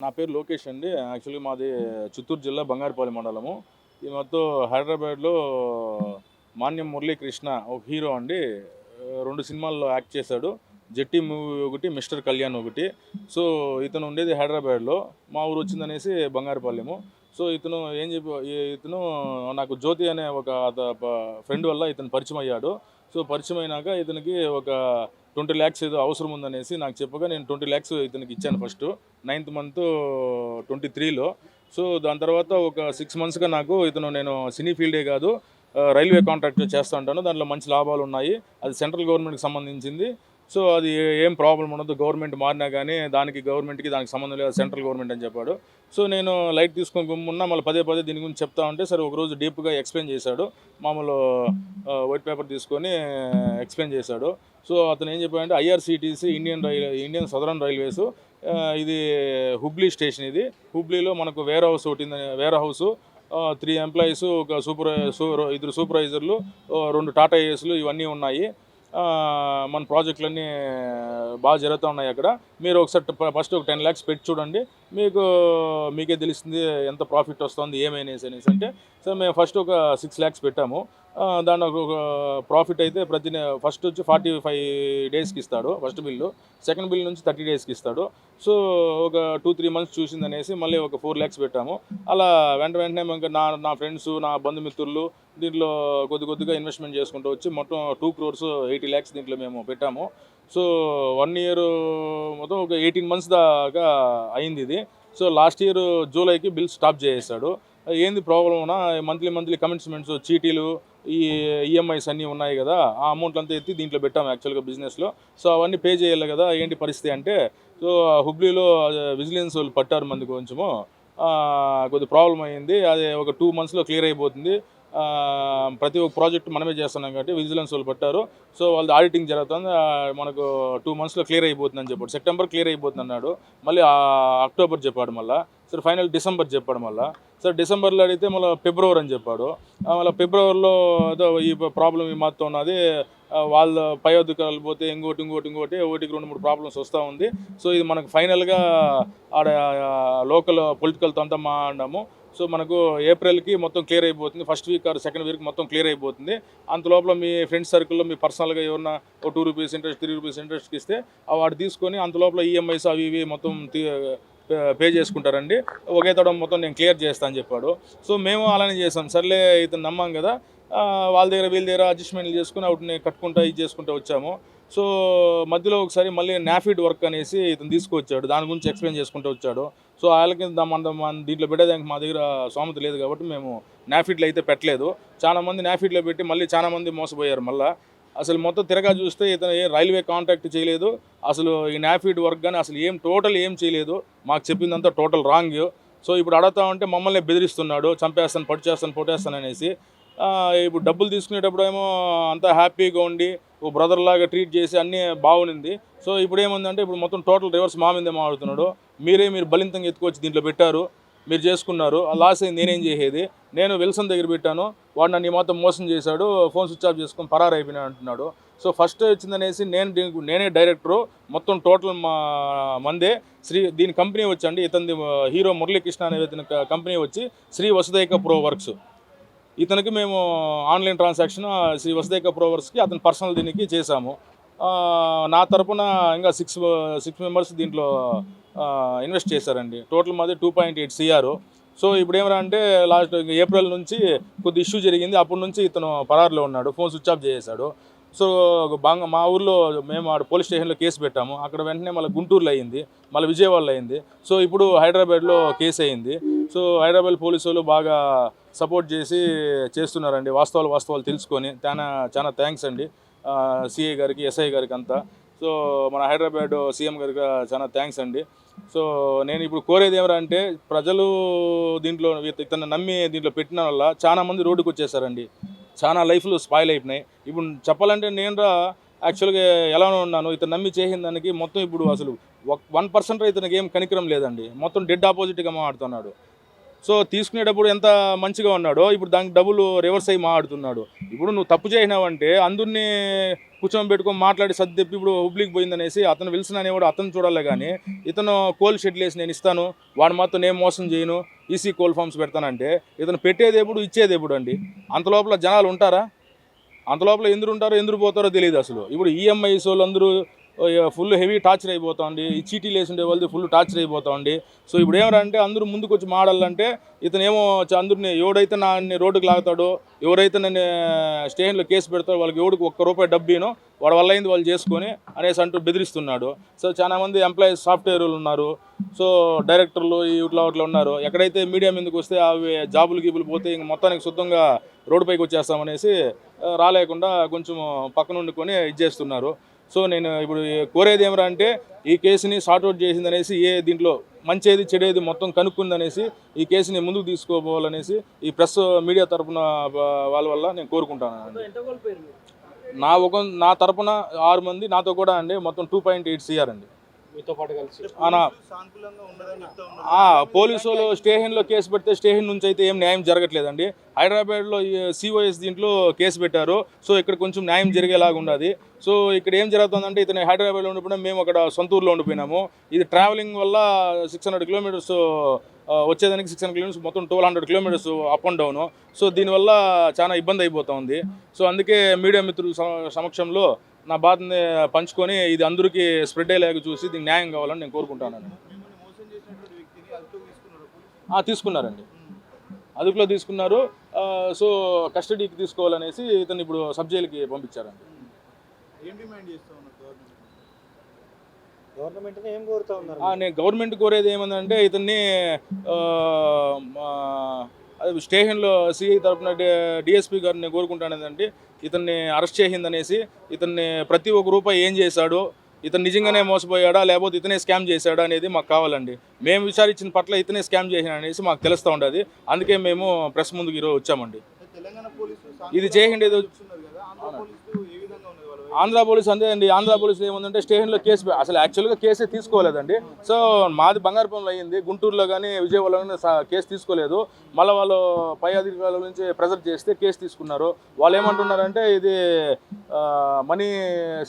నా పేరు లోకేష్ అండి. యాక్చువల్‌గా మాది చిత్తూరు జిల్లా బంగారుపల్లి మండలము. ఈ మొత్తం హైదరాబాద్‌లో మాన్యం మురళీకృష్ణ ఒక హీరో అండి. 2 సినిమాల్లో యాక్ట్ చేశాడు. 'జట్టి' మూవీ ఒకటి, 'మిస్టర్ కళ్యాణ్' ఒకటి. సో, ఇతను ఉండేది హైదరాబాద్‌లో. మా ఊరు వచ్చిందనేసి బంగారుపల్లెము. సో, ఇతను ఏం చెప్పి ఇతను నాకు జ్యోతి అనే ఒక ఫ్రెండ్ వల్ల ఇతను పరిచయం అయ్యాడు. సో, పరిచయం అయినాక ఇతనికి ఒక 20 లాక్స్ ఏదో అవసరం ఉందనేసి నాకు చెప్పగా నేను 20 లాక్స్ ఇతనికి ఇచ్చాను ఫస్ట్. 9th month 23లో. సో, దాని తర్వాత ఒక 6 మంత్స్‌గా నేను సినీ ఫీల్డే కాదు, రైల్వే కాంట్రాక్ట్ చేస్తా ఉంటాను. దాంట్లో మంచి లాభాలున్నాయి. అది సెంట్రల్ గవర్నమెంట్‌కి సంబంధించింది. సో, అది ఏం ప్రాబ్లమ్ ఉండదు. గవర్నమెంట్ మారినా గానీ గవర్నమెంట్‌కి దానికి సంబంధం లేదు. సెంట్రల్ గవర్నమెంట్ అని చెప్పాడు. సో, నేను లైట్ తీసుకొని గమ్మున్నా. మళ్ళీ పదే పదే దీని గురించి చెప్తా ఉంటే సరే ఒకరోజు డీప్‌గా ఎక్స్‌ప్లెయిన్ చేశాడు. మామూలు వైట్ పేపర్ తీసుకొని ఎక్స్‌ప్లెయిన్ చేశాడు. సో, అతను ఏం చెప్పాడంటే ఐఆర్‌సీటీసీ ఇండియన్ సదరన్ రైల్వేస్, ఇది హుబ్లీ స్టేషన్ ఇది. హుబ్లీలో మనకు వేర్ హౌస్ ఒకటి, వేర్ హౌసు, 3 ఎంప్లాయీస్, ఒక ఇద్దరు సూపర్వైజర్లు, 2 టాటా ఏస్లు ఇవన్నీ ఉన్నాయి. మన ప్రాజెక్టులన్నీ బాగా జరుగుతూ ఉన్నాయి అక్కడ. మీరు ఒకసారి ఫస్ట్ ఒక 10 లాక్స్ పెట్టి చూడండి. మీకే తెలుస్తుంది ఎంత ప్రాఫిట్ వస్తుంది ఏమనేసి అంటే, సో మేము ఫస్ట్ ఒక 6 లాక్స్ పెట్టాము. దాంట్లో ఒక ప్రాఫిట్ అయితే ఫస్ట్ వచ్చి 45 డేస్కి ఇస్తాడు ఫస్ట్ బిల్లు. సెకండ్ బిల్ నుంచి 30 డేస్కి ఇస్తాడు. సో, ఒక 2-3 మంత్స్ చూసిందనేసి మళ్ళీ ఒక 4 లాక్స్ పెట్టాము. అలా వెంటనే ఇంకా నా ఫ్రెండ్స్, నా బంధుమిత్రులు దీంట్లో కొద్దిగా ఇన్వెస్ట్మెంట్ చేసుకుంటూ వచ్చి మొత్తం 2 crores 80 lakhs దీంట్లో మేము పెట్టాము. సో, 1 year మొత్తం ఒక 18 months దాకా అయింది ఇది. సో, లాస్ట్ ఇయర్ జూలైకి బిల్ స్టాప్ చేసేసాడు. ఏంది ప్రాబ్లమ్నా, మంత్లీ కమిట్మెంట్స్, చీటీలు, ఈ ఈఎంఐస్ అన్నీ ఉన్నాయి కదా, ఆ అమౌంట్ అంతా ఎత్తి దీంట్లో పెట్టాము యాక్చువల్గా బిజినెస్లో. సో, అవన్నీ పే చేయాలి కదా, ఏంటి పరిస్థితి అంటే, సో హుబ్లీలో విజిలెన్స్ వాళ్ళు పట్టారు మంది కొంచెము. కొద్ది ప్రాబ్లం అయింది. అది ఒక 2 monthsలో క్లియర్ అయిపోతుంది. ప్రతి ఒక్క ప్రాజెక్ట్ మనమే చేస్తున్నాం కాబట్టి విజిలెన్స్ వాళ్ళు పట్టారు. సో, వాళ్ళది ఆడిటింగ్ జరుగుతుంది. మనకు 2 monthsలో క్లియర్ అయిపోతుందని చెప్పాడు. సెప్టెంబర్ క్లియర్ అయిపోతుంది అన్నాడు. మళ్ళీ అక్టోబర్ చెప్పాడు మళ్ళీ. సరే ఫైనల్ డిసెంబర్ చెప్పాడు మళ్ళీ. సరే డిసెంబర్లో అడిగితే మళ్ళీ ఫిబ్రవరి అని చెప్పాడు. మళ్ళీ ఫిబ్రవరిలో ఏదో ఈ ప్రాబ్లం ఈ మాత్రం ఉన్నది, వాళ్ళ పై అధికారులు పోతే ఇంకోటి ఒకటికి 2-3 ప్రాబ్లమ్స్ వస్తూ ఉంది. సో, ఇది మనకు ఫైనల్గా ఆడ లోకల్ పొలిటికల్తో అంతా మాట్లాడాము. సో, మనకు ఏప్రిల్కి మొత్తం క్లియర్ అయిపోతుంది. First week or second week మొత్తం క్లియర్ అయిపోతుంది. అంత లోపల మీ ఫ్రెండ్స్ సర్కిల్లో మీ పర్సనల్గా ఎవరన్నా ఒక ₹2 ఇంట్రెస్ట్, ₹3 ఇంట్రెస్ట్కి ఇస్తే వాడు తీసుకొని అంత లోపల ఈఎంఐస్ అవి ఇవి మొత్తం పే చేసుకుంటారండి. ఒకే తడం మొత్తం నేను క్లియర్ చేస్తాను అని చెప్పాడు. సో, మేము అలానే చేసాం. సర్లే ఇతను నమ్మాం కదా, వాళ్ళ దగ్గర వీళ్ళ దగ్గర అడ్జస్ట్మెంట్లు చేసుకుని వాటిని కట్టుకుంటా ఇది చేసుకుంటూ వచ్చాము. సో, మధ్యలో ఒకసారి మళ్ళీ నాఫిడ్ వర్క్ అనేసి ఇతను తీసుకొచ్చాడు. దాని గురించి ఎక్స్ప్లెయిన్ చేసుకుంటూ వచ్చాడు. సో, వాళ్ళకి మన దీంట్లో పెట్టేదానికి మా దగ్గర స్తోమత లేదు కాబట్టి మేము నాఫిడ్లో అయితే పెట్టలేదు. చాలామంది నాఫిడ్లో పెట్టి మళ్ళీ చాలామంది మోసపోయారు మళ్ళీ. అసలు మొత్తం తిరగా చూస్తే ఇతను రైల్వే కాంట్రాక్ట్ చేయలేదు. అసలు ఈ నాఫిడ్ వర్క్ కానీ అసలు ఏం చేయలేదు. మాకు చెప్పిందంతా టోటల్ రాంగ్. సో, ఇప్పుడు అడుగుతా ఉంటే మమ్మల్ని బెదిరిస్తున్నాడు, చంపేస్తాను, పొట్టేస్తాను అనేసి. ఇప్పుడు డబ్బులు తీసుకునేటప్పుడు ఏమో అంతా హ్యాపీగా ఉండి ఓ బ్రదర్ లాగా ట్రీట్ చేసి అన్నీ బాగుంది. సో, ఇప్పుడు ఏముందంటే ఇప్పుడు మొత్తం టోటల్ రివర్స్ మా మీదే మాట్లాడుతున్నాడు. మీరు బలింతంగా ఎత్తుకొచ్చి దీంట్లో పెట్టారు, మీరు చేసుకున్నారు, ఆ లాస్ అయింది నేనేం చేసేది. నేను విల్సన్ దగ్గర పెట్టాను, వాడు నన్ను మొత్తం మోసం చేశాడు, ఫోన్ స్విచ్ ఆఫ్ చేసుకొని పరారైపోయినా అంటున్నాడు. సో, ఫస్ట్ వచ్చిందనేసి నేనే డైరెక్టరు, మొత్తం టోటల్ మందే. దీని కంపెనీ వచ్చండి, ఇతని హీరో మురళీకృష్ణ అనే కంపెనీ వచ్చి శ్రీ వసుదైక ప్రో వర్క్స్. ఇతనికి మేము ఆన్లైన్ ట్రాన్సాక్షన్ శ్రీ వసుదైక ప్రో వర్క్స్కి అతని పర్సనల్ దీనికి చేశాము. నా తరపున ఇంకా 6 మెంబర్స్ దీంట్లో ఇన్వెస్ట్ చేశారండి. టోటల్ మాది 2.8 CR. సో, ఇప్పుడు ఏమరా అంటే లాస్ట్ ఏప్రిల్ నుంచి కొద్ది ఇష్యూ జరిగింది. అప్పటి నుంచి ఇతను పరారులో ఉన్నాడు, ఫోన్ స్విచ్ ఆఫ్ చేసేసాడు. సో, మా ఊర్లో మేము ఆడ పోలీస్ స్టేషన్లో కేసు పెట్టాము. అక్కడ వెంటనే మళ్ళీ గుంటూరులో అయింది, మళ్ళీ విజయవాడలో అయింది. సో, ఇప్పుడు హైదరాబాద్లో కేసు అయింది. సో, హైదరాబాద్ పోలీసు వాళ్ళు బాగా సపోర్ట్ చేసి చేస్తున్నారండి, వాస్తవాలు తెలుసుకొని. చాలా థ్యాంక్స్ అండి సిఐ గారికి, ఎస్ఐ గారికి అంతా. సో, మన హైదరాబాద్ సీఎం గారికి చాలా థ్యాంక్స్ అండి. సో, నేను ఇప్పుడు కోరేది ఏమరంటే, ప్రజలు దీంట్లో ఇతను నమ్మి దీంట్లో పెట్టిన వల్ల చాలామంది రోడ్డుకు వచ్చేసారండి. చాలా లైఫ్లు స్పాయిల్ అయిపోయినాయి. ఇప్పుడు చెప్పాలంటే నేను యాక్చువల్గా ఎలా ఉన్నాను, ఇతను నమ్మి చేసిన దానికి మొత్తం ఇప్పుడు అసలు 1% ఇతనికి ఏం కనికరం లేదండి. మొత్తం డెడ్ ఆపోజిట్గా మాట్లాడుతున్నాడు. సో తీసుకునేటప్పుడు ఎంత మంచిగా ఉన్నాడో ఇప్పుడు దానికి డబ్బులు రివర్స్ అయ్యి మాట్లాడుతున్నాడు. ఇప్పుడు నువ్వు తప్పు చేసినావంటే అందరినీ కూర్చొని పెట్టుకొని మాట్లాడి సర్దిప్పి ఇప్పుడు హుబ్లీకి పోయిందనేసి అతను విల్సన్ అనేవాడు అతను చూడాలి, కానీ ఇతను కోల్ షెడ్లు వేసి నేను ఇస్తాను, వాడు మాత్రం నేను మోసం చేయను, ఈసీ కోల్ ఫార్మ్స్ పెడతానంటే ఇతను పెట్టేది ఎప్పుడు ఇచ్చేది ఎప్పుడు అండి? అంత లోపల జనాలు ఉంటారా? అంత లోపల ఎందుకు ఉంటారో ఎందుకు పోతారో తెలియదు అసలు. ఇప్పుడు ఈఎంఐస్ వాళ్ళు అందరూ ఫుల్ హెవీ టార్చర్ అయిపోతామండి, ఈ చీటీలు వేసిండే వాళ్ళది ఫుల్ టార్చర్ అయిపోతామండి. సో ఇప్పుడు ఏమంటే అందరూ ముందుకు వచ్చి మాడాలంటే ఇతనేమో అందరిని ఎవడైతే నన్ను రోడ్డుకు లాగుతాడో, ఎవరైతే నన్ను స్టేషన్లో కేసు పెడతాడో వాళ్ళకి ఎవడికి ₹1 డబ్బీనో వాడు వల్ల అయింది వాళ్ళు చేసుకొని అనేసి అంటూ బెదిరిస్తున్నాడు. సో చాలామంది ఎంప్లాయీస్ సాఫ్ట్వేర్లు ఉన్నారు, సో డైరెక్టర్లు ఇట్లా ఉన్నారు. ఎక్కడైతే మీడియా మీదకి వస్తే అవి జాబులు గీబులు పోతే ఇంక మొత్తానికి శుద్ధంగా రోడ్డుపైకి వచ్చేస్తామనేసి రాలేకుండా కొంచెం పక్కన వండుకొని ఇది చేస్తున్నారు. సో నేను ఇప్పుడు కోరేది ఏమరా అంటే ఈ కేసుని సార్ట్అవుట్ చేసిందనేసి, దీంట్లో మంచిది చెడేది మొత్తం కనుక్కుందనేసి ఈ కేసుని ముందుకు తీసుకోపోవాలనేసి ఈ ప్రెస్ మీడియా తరఫున వాళ్ళ వల్ల నేను కోరుకుంటాను. నా తరపున 6 మంది, నాతో కూడా అండి మొత్తం 2.8 CR అండి. మీతో పాటు కలిసి పోలీసు వాళ్ళు స్టేషన్లో కేసు పెడితే స్టేషన్ నుంచి అయితే ఏం న్యాయం జరగట్లేదండి. హైదరాబాద్లో COS దీంట్లో కేసు పెట్టారు. సో ఇక్కడ కొంచెం న్యాయం జరిగేలాగా ఉన్నది. సో ఇక్కడ ఏం జరుగుతుందంటే ఇతను హైదరాబాద్లో ఉండిపోయినా మేము అక్కడ సొంత ఊర్లో ఉండిపోయినాము. ఇది ట్రావెలింగ్ వల్ల 600 కిలోమీటర్స్ వచ్చేదానికి 600 కిలోమీటర్స్ మొత్తం 1200 kilometres up and down. So దీనివల్ల చాలా ఇబ్బంది అయిపోతుంది. సో అందుకే మీడియా మిత్రుల సమక్షంలో నా బాధని పంచుకొని ఇది అందరికీ స్ప్రెడ్ అయ్యేలాగా చూసి దీనికి న్యాయం కావాలని నేను కోరుకుంటానండి. తీసుకున్నారండి, అదుపులో తీసుకున్నారు. సో కస్టడీకి తీసుకోవాలనేసి ఇతను ఇప్పుడు సబ్ జైలుకి పంపించారండి. నేను గవర్నమెంట్ కోరేది ఏమందంటే ఇతన్ని స్టేషన్లో సిఐ తరఫున డిఎస్పీ గారిని కోరుకుంటానేదంటే ఇతన్ని అరెస్ట్ చేసిందనేసి, ఇతన్ని ప్రతి ఒక్క రూపాయి ఏం చేశాడో, ఇతను నిజంగానే మోసపోయాడా లేకపోతే ఇతనే స్కామ్ చేశాడా అనేది మాకు కావాలండి. మేము విచారించిన పట్ల ఇతనే స్కామ్ చేశాడు అనేసి మాకు తెలుస్తూ ఉండదు. అందుకే మేము ప్రెస్ ముందుకు ఈరోజు వచ్చామండి. ఇది చేయండి. ఆంధ్ర పోలీసు అంతే అండి. ఆంధ్ర పోలీసు ఏముందంటే స్టేషన్లో కేసు అసలు యాక్చువల్గా కేసే తీసుకోలేదండి. సో మాది బంగారుపంలో అయ్యింది, గుంటూరులో కానీ విజయవాడలో కానీ కేసు తీసుకోలేదు. మళ్ళీ వాళ్ళు పై అధికారుల నుంచి ప్రెజర్ చేస్తే కేసు తీసుకున్నారు. వాళ్ళు ఏమంటున్నారంటే ఇది మనీ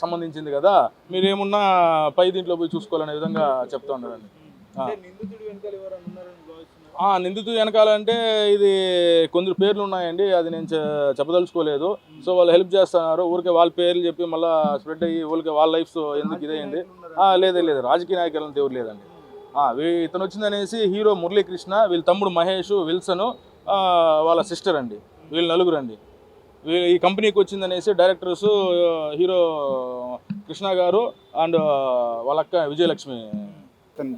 సంబంధించింది కదా, మీరేమున్నా పై దీంట్లో పోయి చూసుకోవాలనే విధంగా చెప్తా ఉన్నారండి. నిందితుడు వెనకాలంటే ఇది కొందరు పేర్లు ఉన్నాయండి, అది నేను చెప్పదలుచుకోలేదు. సో వాళ్ళు హెల్ప్ చేస్తున్నారు, ఊరికే వాళ్ళ పేర్లు చెప్పి మళ్ళీ స్ప్రెడ్ అయ్యి ఊరికే వాళ్ళ లైఫ్స్ ఎందుకు ఇదైంది. లేదు రాజకీయ నాయకులంతా ఎవరు లేదండి. ఇతను వచ్చిందనేసి హీరో మురళీకృష్ణ, వీళ్ళ తమ్ముడు మహేష్, విల్సను, వాళ్ళ సిస్టర్ అండి, వీళ్ళు నలుగురు అండి. ఈ కంపెనీకి వచ్చిందనేసి డైరెక్టర్స్ హీరో కృష్ణ గారు అండ్ వాళ్ళ అక్క విజయలక్ష్మి.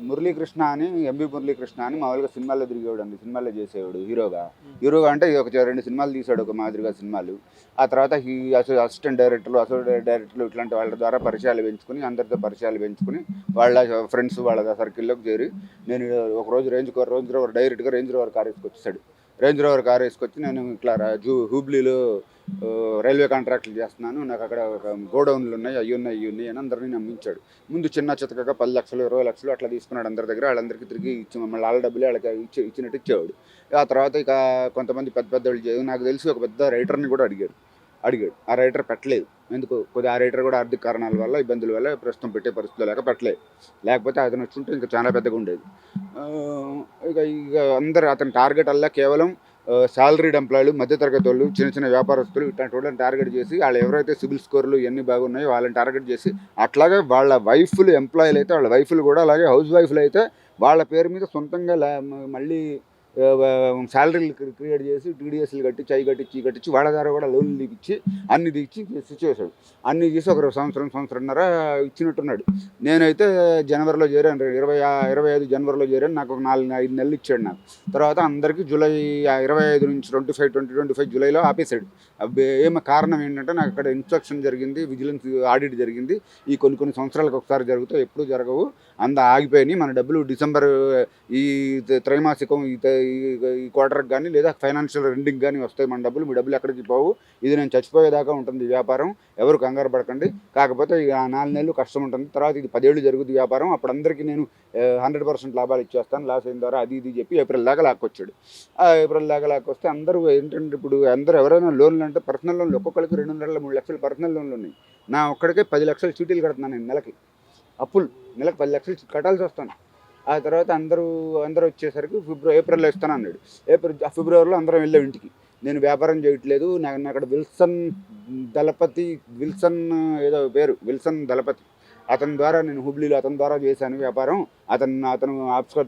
మురళీకృష్ణ అని, ఎంబీ మురళీకృష్ణ అని మామూలుగా సినిమాల్లో తిరిగేవాడు అండి, సినిమాల్లో చేసేవాడు హీరోగా అంటే ఒక 2 సినిమాలు తీసాడు, ఒక మాదిరిగా సినిమాలు. ఆ తర్వాత అసిస్టెంట్ డైరెక్టర్లు ఇట్లాంటి వాళ్ళ ద్వారా పరిచయాలు పెంచుకుని, అందరితో పరిచయాలు పెంచుకుని వాళ్ళ ఫ్రెండ్స్ వాళ్ళ సర్కిల్లోకి చేరి నేను ఒకరోజు రేంజ్ రోవర్ డైరెక్ట్గా రేంజ్ రోవర్ కార్ వేసుకొచ్చాడు. రేంజ్ రోవర్ కార్ వేసుకొచ్చి నేను ఇట్లా హూబ్లీలో రైల్వే కాంట్రాక్ట్లు చేస్తున్నాను, నాకు అక్కడ గోడౌన్లు ఉన్నాయి, అవి ఉన్నాయి అని అందరినీ నమ్మించాడు. ముందు చిన్న చితకగా 10 లక్షలు 20 లక్షలు అట్లా తీసుకున్నాడు అందరి దగ్గర. వాళ్ళందరికీ తిరిగి మళ్ళీ వాళ్ళ డబ్బులే వాళ్ళకి ఇచ్చినట్టు ఇచ్చేవాడు. ఆ తర్వాత ఇక కొంతమంది పెద్ద వాళ్ళు నాకు తెలిసి ఒక పెద్ద రైటర్ని కూడా అడిగాడు. ఆ రైటర్ పెట్టలేదు. ఎందుకు కొద్దిగా ఆ రైటర్ కూడా ఆర్థిక కారణాల వల్ల, ఇబ్బందుల వల్ల ప్రస్తుతం పెట్టే పరిస్థితులు పెట్టలేదు. లేకపోతే అతను వచ్చుంటే ఇంకా చాలా పెద్దగా ఉండేది. ఇక అందరు అతని టార్గెట్ అలా కేవలం సాలరీడ్ ఎంప్లాయీలు, మధ్యతరగతి వాళ్ళు, చిన్న వ్యాపారస్తులు ఇట్లాంటి వాళ్ళని టార్గెట్ చేసి, వాళ్ళు ఎవరైతే సిబిల్ స్కోర్లు ఇవన్నీ బాగున్నాయో వాళ్ళని టార్గెట్ చేసి, అట్లాగే వాళ్ళ వైఫ్లు ఎంప్లాయీలు అయితే వాళ్ళ వైఫ్లు కూడా అలాగే హౌస్ వైఫ్లు అయితే వాళ్ళ పేరు మీద సొంతంగా మళ్ళీ శాలరీలు క్రియేట్ చేసి టీడీఎస్లు కట్టించి అవి కట్టించి వాళ్ళ ద్వారా కూడా లోన్లు దిగిచ్చి అన్ని దిగిచ్చి చేసాడు. అన్ని చేసి ఒక సంవత్సరంన్నర ఇచ్చినట్టున్నాడు. నేనైతే జనవరిలో చేరాను, 25 జనవరిలో చేరాను. నాకు ఒక 4-5 నెలలు ఇచ్చాడు నాకు. తర్వాత అందరికీ జూలై 25 నుంచి 2025 జూలైలో ఆపేశాడు. ఏమో కారణం ఏంటంటే నాకు అక్కడ ఇన్స్పెక్షన్ జరిగింది, విజిలెన్స్ ఆడిట్ జరిగింది. ఈ కొన్ని సంవత్సరాలకు ఒకసారి జరుగుతాయి, ఎప్పుడు జరగవు, ఆగిపోయినాయి. మన డబ్బులు డిసెంబర్ ఈ త్రైమాసికం ఈ క్వార్టర్కి కానీ లేదా ఫైనాన్షియల్ ఎండింగ్ కానీ వస్తాయి మన డబ్బులు, మీ డబ్బులు ఎక్కడికి పోవు, ఇది నేను చచ్చిపోయేదాకా ఉంటుంది ఈ వ్యాపారం, ఎవరు కంగారు పడకండి, కాకపోతే ఇక 4 నెలలు కష్టం ఉంటుంది, తర్వాత ఇది 10 ఏళ్ళు జరుగుతుంది వ్యాపారం, అప్పుడు అందరికీ నేను 100% లాభాలు ఇచ్చేస్తాను, లాస్ అయిన ద్వారా అది ఇది చెప్పి ఏప్రిల్ దాకా లాక్కొచ్చాడు. ఆ ఏప్రిల్ దాకా లాక్కొస్తే అందరూ ఏంటంటే ఇప్పుడు అందరూ ఎవరైనా లోన్లు అంటే పర్సనల్ లోన్లు ఒక్కొక్కరికి 2.5-3 లక్షలు పర్సనల్ లోన్లు ఉన్నాయి. నా ఒక్కడికే 10 లక్షలు చీటీలు కడుతున్నాను నేను నెలకి, అప్పులు నెలకు 10 లక్షలు కట్టాల్సి వస్తాను. ఆ తర్వాత అందరూ వచ్చేసరికి ఏప్రిల్లో ఇస్తాను అన్నాడు. ఫిబ్రవరిలో అందరం వెళ్ళాం ఇంటికి. నేను వ్యాపారం చేయట్లేదు, నాకు అక్కడ విల్సన్ ఏదో పేరు విల్సన్ దళపతి, అతని ద్వారా నేను హుబ్లీలో అతని ద్వారా చేశాను వ్యాపారం, అతను ఆఫీస్లో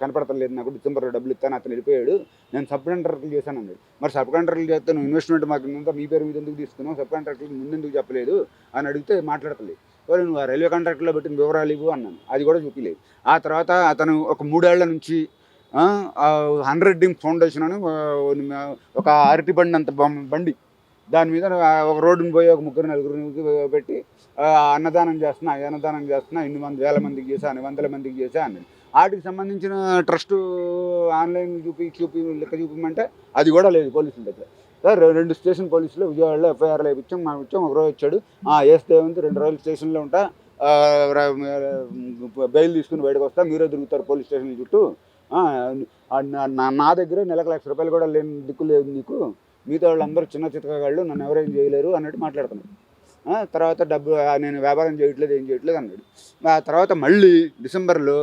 కనపడతలేదు, నాకు డిసెంబర్లో డబ్బులు ఇస్తాను, అతను వెళ్ళిపోయాడు, నేను సబ్ కాంట్రాక్టర్లు చేశాను అన్నాడు. మరి సబ్ కాంట్రాక్టర్లు చేస్తే నువ్వు ఇన్వెస్ట్మెంట్ మాకు ఇంత మీ పేరు మీద ఎందుకు తీసుకున్నావు, సబ్ కాంట్రాక్టర్కి ముందెందుకు చెప్పలేదు అని అడిగితే మాట్లాడతలేదు. మరి నువ్వు ఆ రైల్వే కాంట్రాక్ట్లో పెట్టిన వివరాలు ఇవ్వు అన్నాను, అది కూడా చూపించలేదు. ఆ తర్వాత అతను ఒక 3 ఏళ్ల నుంచి 100 డింగ్ ఫౌండేషన్ అని ఒక అరటి బండి అంత బండి, దాని మీద ఒక రోడ్డుని పోయి ఒక 3-4 పెట్టి అన్నదానం చేస్తున్నా ఇన్ని వేల మందికి చేశా, 100 మందికి చేశా అన్నది. వాటికి సంబంధించిన ట్రస్ట్ ఆన్లైన్ లెక్క చూపించమంటే అది కూడా లేదు పోలీసుల దగ్గర. సార్ 2 స్టేషన్ పోలీసులు విజయవాడలో ఎఫ్ఐఆర్లు వేయించాం, ఒక రోజు వచ్చాడు, వేస్తే ఉంది 2 రోజులు స్టేషన్లో ఉంటా, బెయిల్ తీసుకుని బయటకు వస్తా, మీరే తిరుగుతారు పోలీస్ స్టేషన్ చుట్టూ, నా దగ్గర నెలకు ₹1,00,000 కూడా లేని దిక్కు లేదు నీకు, మిగతా వాళ్ళందరూ చిన్న చితకగాళ్ళు, నన్ను ఎవరేం చేయలేరు అన్నట్టు మాట్లాడుతున్నాడు. తర్వాత నేను వ్యాపారం చేయట్లేదు, ఏం చేయట్లేదు అన్నాడు. ఆ తర్వాత మళ్ళీ డిసెంబర్లో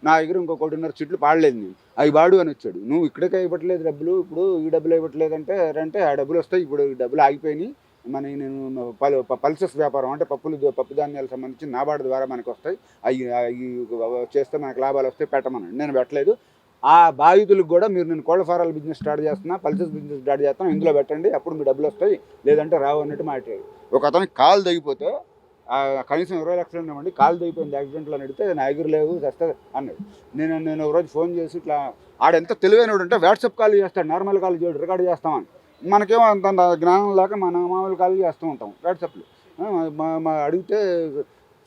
నా దగ్గర ఇంకో 1.5 సీట్లు పాడలేదు, నేను అవి బాడు అని వచ్చాడు. నువ్వు ఇక్కడికే ఇవ్వట్లేదు డబ్బులు, ఇప్పుడు ఈ డబ్బులు ఇవ్వట్లేదు అంటే ఆ డబ్బులు వస్తాయి, ఇప్పుడు ఈ డబ్బులు ఆగిపోయినాయి, నేను పల్సెస్ వ్యాపారం అంటే పప్పు ధాన్యాలకు సంబంధించి నాబార్డు ద్వారా మనకు వస్తాయి, అవి చేస్తే మనకు లాభాలు వస్తాయి, పెట్టమన్నాడు. నేను పెట్టలేదు. ఆ బాధితులకు కూడా మీరు నేను కోళ్ళ ఫారాల బిజినెస్ స్టార్ట్ చేస్తున్నా, పల్సెస్ బిజినెస్ స్టార్ట్ చేస్తాను, ఇందులో పెట్టండి, అప్పుడు మీ డబ్బులు వస్తాయి, లేదంటే రావు అన్నట్టు మాట్లాడాడు. ఒక అతనికి కాలు తగ్గిపోతే కనీసం 20 లక్షలు ఇవ్వండి, కాలు తగ్గిపోయింది యాక్సిడెంట్లో అని అడిగితే నా దగ్గర లేవు వస్తే అన్నాడు. నేను ఒకరోజు ఫోన్ చేసి ఇట్లా ఆడెంత తెలివైనడు అంటే వాట్సాప్ కాల్ చేస్తాడు, నార్మల్ కాల్ చేయడు, రికార్డు చేస్తామని. మనకేమో అంత జ్ఞానం లేక మన మామూలు కాల్ చేస్తూ ఉంటాం వాట్సాప్లో. అడిగితే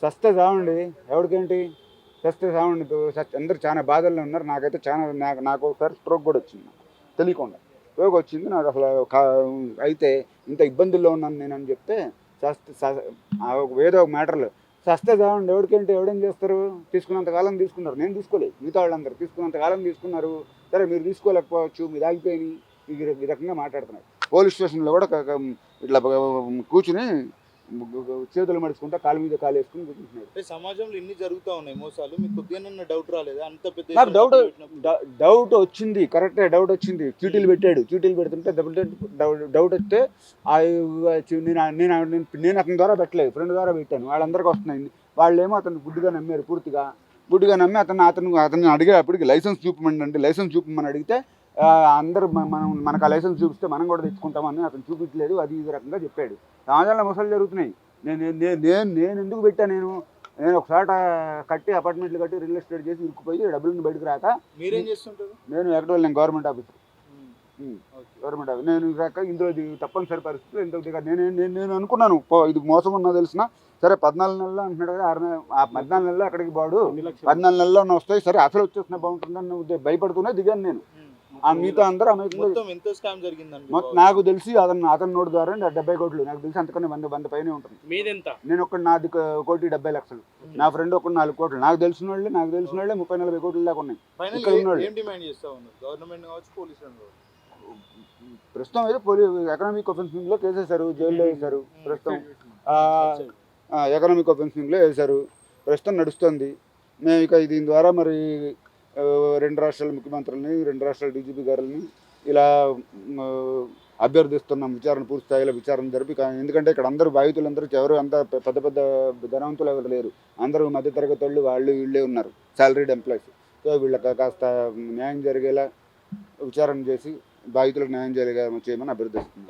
సస్తే చావండి, ఎవరికేంటి సస్తే చావండి, అందరు చాలా బాధల్లో ఉన్నారు, నాకైతే నాకు ఒకసారి స్ట్రోక్ కూడా వచ్చింది, తెలియకుండా స్ట్రోక్ వచ్చింది నాకు అసలు. అయితే ఇంత ఇబ్బందుల్లో ఉన్నాను నేను అని చెప్తే ఏదో ఒక మ్యాటర్లో సస్తే చావండి, ఎవరికేంటి, ఎవడేం చేస్తారు, తీసుకున్నంతకాలం తీసుకున్నారు, నేను తీసుకోలేదు, మిగతా వాళ్ళందరూ తీసుకున్నంతకాలం తీసుకున్నారు, సరే మీరు తీసుకోలేకపోవచ్చు, మీరు ఆగిపోయి ఈ రకంగా మాట్లాడుతున్నారు. పోలీస్ స్టేషన్లో కూడా ఇట్లా కూర్చుని చేతులు మడుచుకుంటా కాలు మీద కాలు వేసుకుని కూర్చుంటున్నాడు. సమాజంలో ఇన్ని జరుగుతూ ఉన్నాయి మోసాలు, మీకు కొద్దిగా డౌట్ రాలేదు? అంత పెద్ద నాకు డౌట్ వచ్చింది, కరెక్టే డౌట్ వచ్చింది. చీటీలు పెడుతుంటే డౌట్ వస్తే నేను అతని ద్వారా పెట్టలేదు, ఫ్రెండ్ ద్వారా పెట్టాను, వాళ్ళందరికీ వస్తున్నాయి. వాళ్ళేమో అతను గుడ్డిగా నమ్మారు, గుడ్డిగా నమ్మి అతన్ని అడిగే అప్పటికి లైసెన్స్ చూపమండి అంటే లైసెన్స్ చూపమని అడిగితే అందరూ మనకు ఆ లైసెన్స్ చూపిస్తే మనం కూడా తెచ్చుకుంటామని అతను చూపించలేదు, అది ఈ రకంగా చెప్పాడు. సమాజంలో మోసాలు జరుగుతున్నాయి. నేను ఎందుకు పెట్టా, నేను ఒకసారి కట్టి అపార్ట్మెంట్లు కట్టి రియల్ ఎస్టేట్ చేసి ఇరుక్కుపోయి డబ్బులను బయటకు రాక. మీరేం చేస్తుంటారు? నేను నేను గవర్నమెంట్ ఆఫీసర్, నేను రాక ఇందులో తప్పనిసరి పరిస్థితులు ఇంత నేను అనుకున్నాను ఇది మోసం ఉన్నా తెలిసిన, సరే 14 నెలలు అంటున్నాడు కదా, 14 నెలలు అక్కడికి బాడు, 14 నెలల్లో వస్తాయి, సరే అసలు వచ్చేసిన బాగుంటుందని భయపడుతూనే దిగాను నేను. ఆ మిగతా అందరూ నాకు తెలిసి అతని నోటు ద్వారా 70 కోట్లు, నాకు తెలిసి అంతకన్నా 100 పైనే ఉంటుంది. నేను నాది 1,70,00,000, నా ఫ్రెండ్ 4 కోట్లు, నాకు తెలిసిన వాళ్ళే 30-40 కోట్ల దాకా ఉన్నాయి. ప్రస్తుతం అయితే ఎకనామిక్ ఒఫెన్సింగ్ లో కేసేశారు, జైల్లో వేశారు, ప్రస్తుతం ఎకనామిక్ ఒఫెన్సింగ్ లో వేశారు, ప్రస్తుతం నడుస్తుంది. మేము ఇక దీని ద్వారా మరి 2 రాష్ట్రాల ముఖ్యమంత్రులని, 2 రాష్ట్రాల డీజీపీ గారులని ఇలా అభ్యర్థిస్తున్నాం, పూర్తి స్థాయిలో విచారణ జరిపి. ఎందుకంటే ఇక్కడ అందరూ బాధితులందరూ ఎవరు అంత పెద్ద ధనవంతులు ఎవరు లేరు, అందరూ మధ్యతరగతి వాళ్ళు, వీళ్ళే ఉన్నారు, సాలరీడ్ ఎంప్లాయీస్. సో వీళ్ళకి కాస్త న్యాయం జరిగేలా విచారణ చేసి బాధితులకు న్యాయం చేయమని అభ్యర్థిస్తున్నాం.